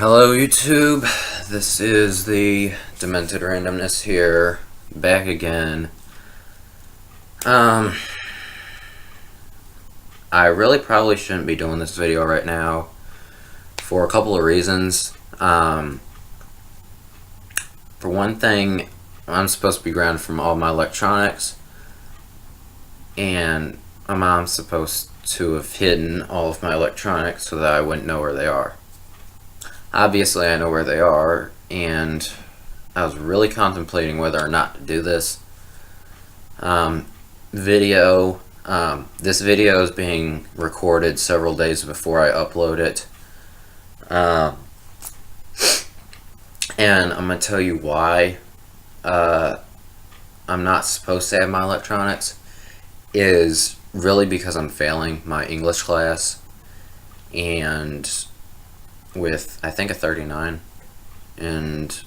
Hello YouTube, this is the Demented Randomness here, back again. I really probably shouldn't be doing this video right now for a couple of reasons. For one thing, I'm supposed to be grounded from all my electronics, and my mom's supposed to have hidden all of my electronics so that I wouldn't know where they are. Obviously, I know where they are, and I was really contemplating whether or not to do this video. This video is being recorded several days before I upload it, and I'm going to tell you why I'm not supposed to have my electronics. Is really because I'm failing my English class, and with I think a 39, and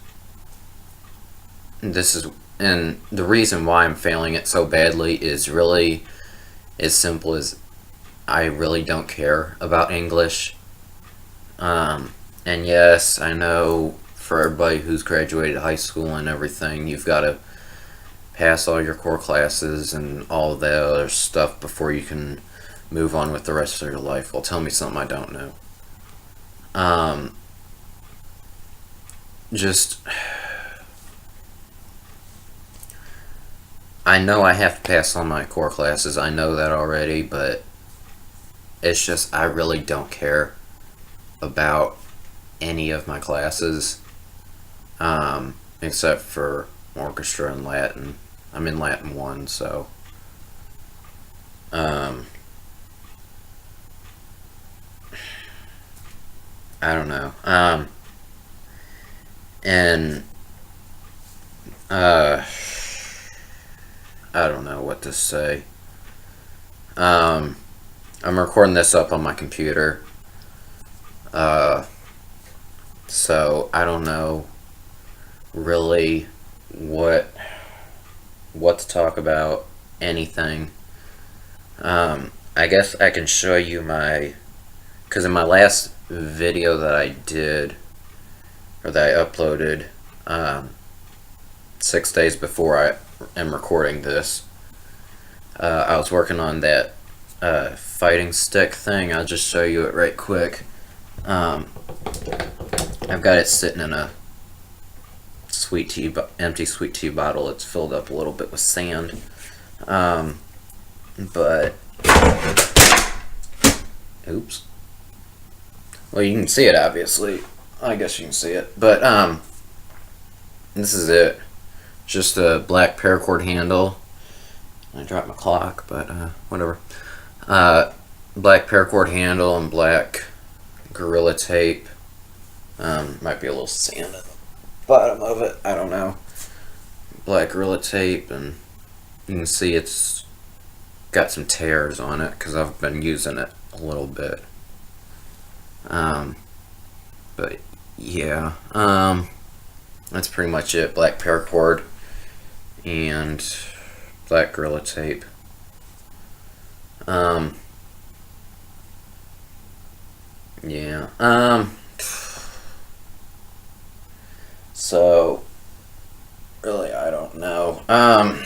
the reason why I'm failing it so badly is really as simple as I really don't care about English. And yes, I know for everybody who's graduated high school and everything, you've got to pass all your core classes and all of that other stuff before you can move on with the rest of your life. Well, tell me something I don't know. I know I have to pass on my core classes, I know that already, but it's just I really don't care about any of my classes, except for orchestra and Latin. I'm in Latin 1, so I don't know. And I don't know what to say. I'm recording this up on my computer, so I don't know really what to talk about, anything. I guess I can show you because in my last video that I did, or that I uploaded 6 days before I am recording this, I was working on that fighting stick thing. I'll just show you it right quick. I've got it sitting in a empty sweet tea bottle. It's filled up a little bit with sand, but oops. Well, you can see it, obviously. I guess you can see it, but this is it. Just a black paracord handle. I dropped my clock, but whatever. Black paracord handle and black Gorilla Tape. Might be a little sand at the bottom of it, I don't know. Black Gorilla Tape, and you can see it's got some tears on it because I've been using it a little bit. But yeah, that's pretty much it. Black paracord and black Gorilla Tape. Yeah. So really, I don't know. I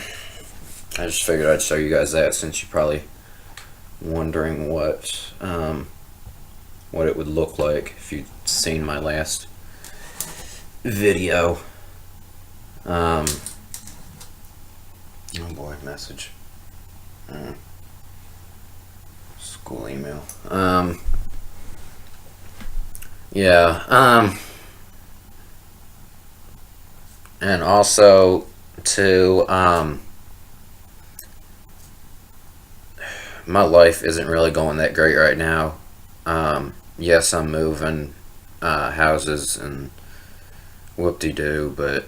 just figured I'd show you guys that, since you're probably wondering what it would look like if you'd seen my last video. Oh boy, message. School email. Yeah. And also to my life isn't really going that great right now. Yes, I'm moving houses and whoop-de-doo, but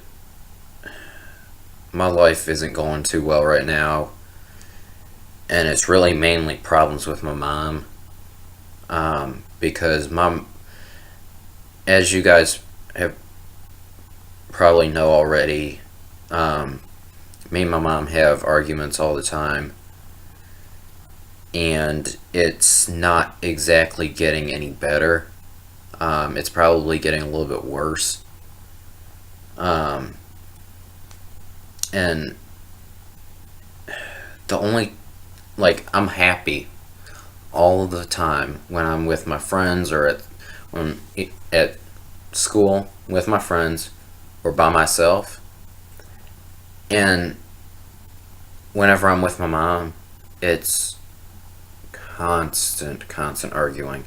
my life isn't going too well right now, and it's really mainly problems with my mom, because as you guys have probably know already, me and my mom have arguments all the time, and it's not exactly getting any better. It's probably getting a little bit worse. And the only, like, I'm happy all the time when I'm with my friends, or at school with my friends, or by myself. And whenever I'm with my mom, it's constant arguing,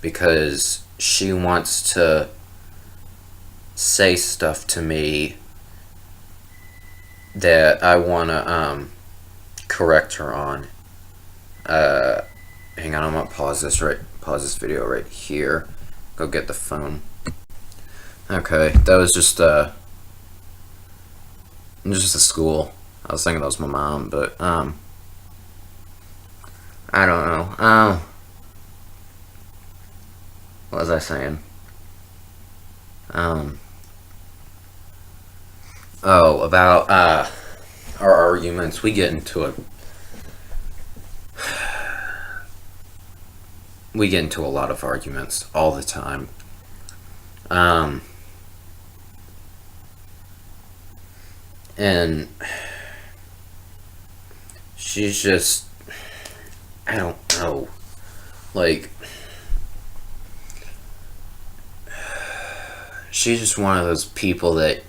because she wants to say stuff to me that I want to correct her on. Hang on, I'm gonna pause this video right here. Go get the phone. Okay, that was just a school. I was thinking that was my mom, but I don't know. What was I saying? About our arguments. We get into a lot of arguments all the time. And she's just, I don't know, like, she's just one of those people that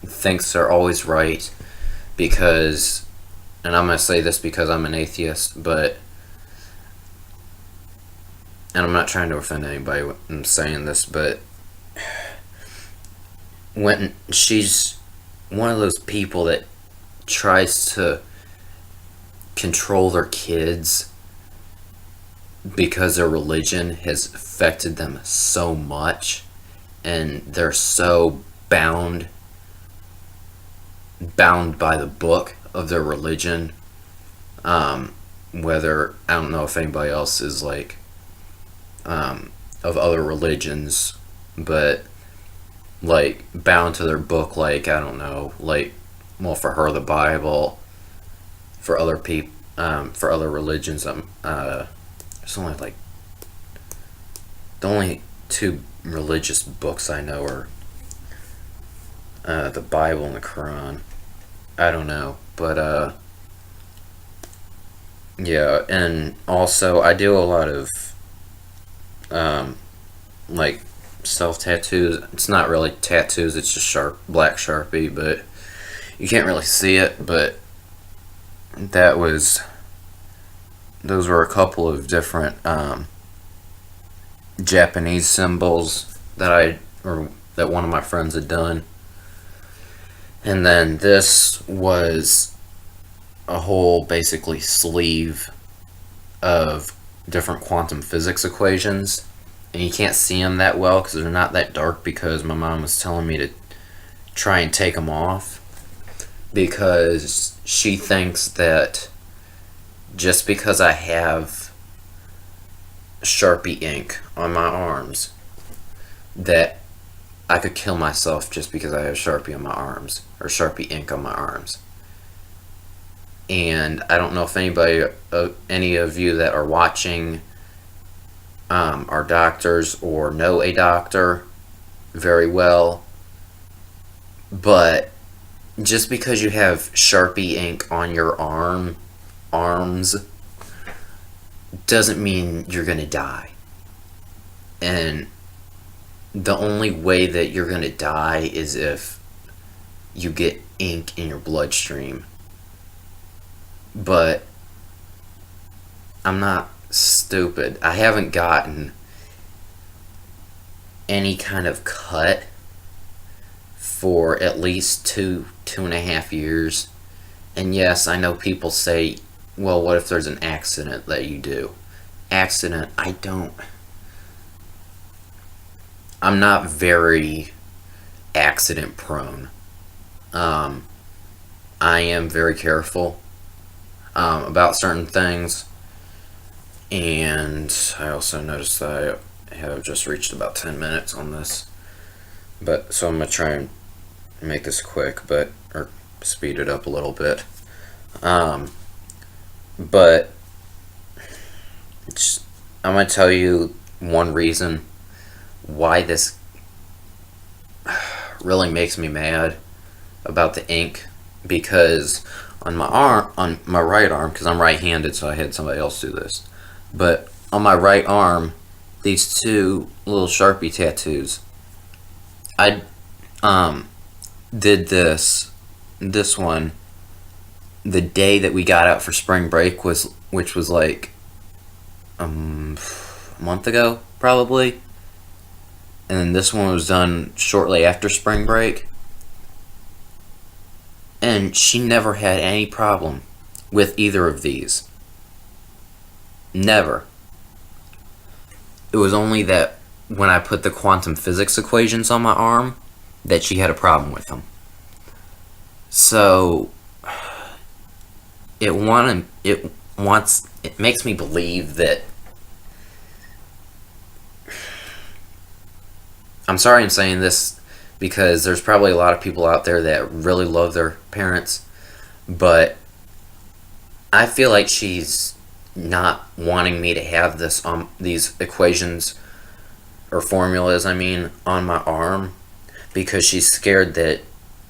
thinks they're always right, because, and I'm gonna say this because I'm an atheist, but, and I'm not trying to offend anybody when I'm saying this, but when she's one of those people that tries to control their kids because their religion has affected them so much, and they're so bound by the book of their religion. Whether, I don't know if anybody else is like of other religions, but like bound to their book, like, I don't know, like, well, for her the Bible, for other people, for other religions, it's only like, the only two religious books I know are the Bible and the Quran. I don't know, but yeah. And also I do a lot of like self tattoos. It's not really tattoos, it's just black Sharpie, but you can't really see it. But those were a couple of different Japanese symbols that one of my friends had done. And then this was a whole, basically, sleeve of different quantum physics equations. And you can't see them that well because they're not that dark, because my mom was telling me to try and take them off, because she thinks that just because I have Sharpie ink on my arms, that I could kill myself just because I have Sharpie on my arms, or Sharpie ink on my arms. And I don't know if any of you that are watching are doctors or know a doctor very well, but just because you have Sharpie ink on your arms doesn't mean you're gonna die. And the only way that you're gonna die is if you get ink in your bloodstream. But I'm not stupid. I haven't gotten any kind of cut for at least 2.5 years. And yes, I know people say, well, what if there's an accident that you do? Accident, I'm not very accident prone. I am very careful about certain things. And I also noticed that I have just reached about 10 minutes on this. But so I'm going to try and make this quick, or speed it up a little bit. But I'm going to tell you one reason why this really makes me mad about the ink, because on my right arm, because I'm right-handed, so I had somebody else do this, but on my right arm, these two little Sharpie tattoos, I did this one the day that we got out for spring break, which was like a month ago probably, and then this one was done shortly after spring break, and she never had any problem with either of these. Never. It was only that when I put the quantum physics equations on my arm that she had a problem with them. So it makes me believe that, I'm sorry I'm saying this, because there's probably a lot of people out there that really love their parents, but I feel like she's not wanting me to have these equations or formulas, on my arm, because she's scared that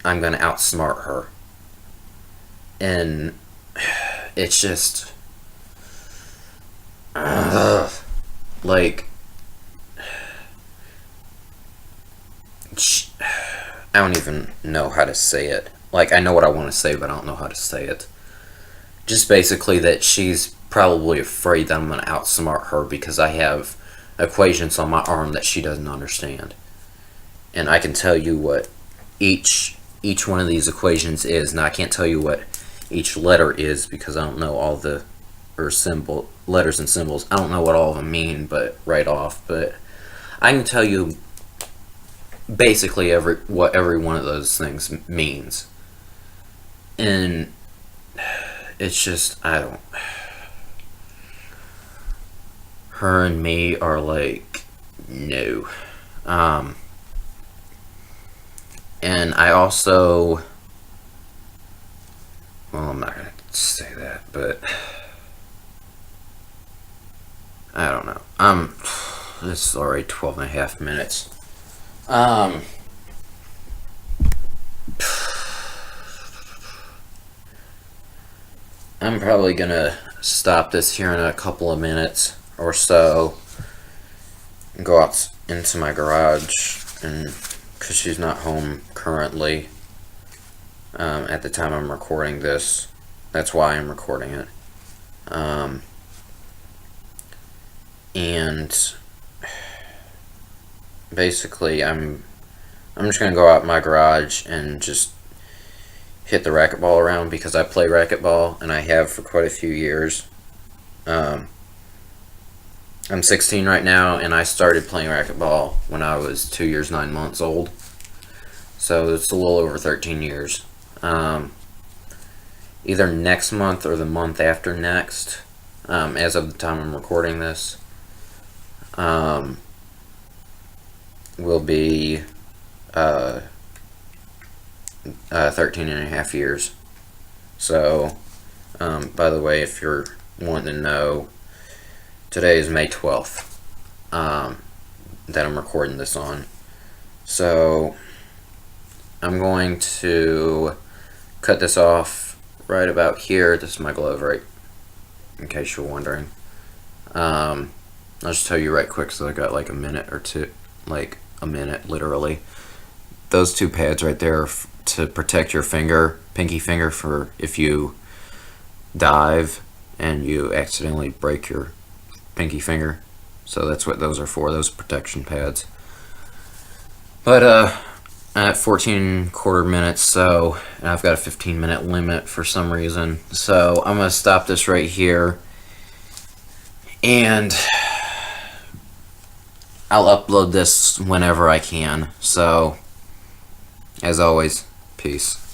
I'm going to outsmart her. And it's just like, I don't even know how to say it. Like, I know what I want to say, but I don't know how to say it. Just basically that she's probably afraid that I'm going to outsmart her because I have equations on my arm that she doesn't understand. And I can tell you what each one of these equations is. Now, I can't tell you what each letter is because I don't know all the letters and symbols. I don't know what all of them mean, but right off. But I can tell you basically what every one of those things means. And it's just, her and me are like, no. And I also, well, I'm not going to say that, but I don't know. This is already 12 and a half minutes. I'm probably going to stop this here in a couple of minutes or so and go out into my garage, and because she's not home currently at the time I'm recording this. That's why I'm recording it. And basically I'm just going to go out in my garage and just hit the racquetball around, because I play racquetball and I have for quite a few years. I'm 16 right now, and I started playing racquetball when I was 2 years 9 months old, so it's a little over 13 years. Either next month or the month after next, as of the time I'm recording this, will be 13 and a half years. So, by the way, if you're wanting to know, today is May 12th that I'm recording this on. So I'm going to cut this off right about here. This is my glove, right, in case you're wondering. I'll just tell you right quick, so I got like a minute or two, like a minute literally. Those two pads right there are to protect your pinky finger, for if you dive and you accidentally break your pinky finger. So that's what those are for, those protection pads. But at 14 minutes, so, and I've got a 15-minute limit for some reason, so I'm gonna stop this right here, and I'll upload this whenever I can. So as always, peace.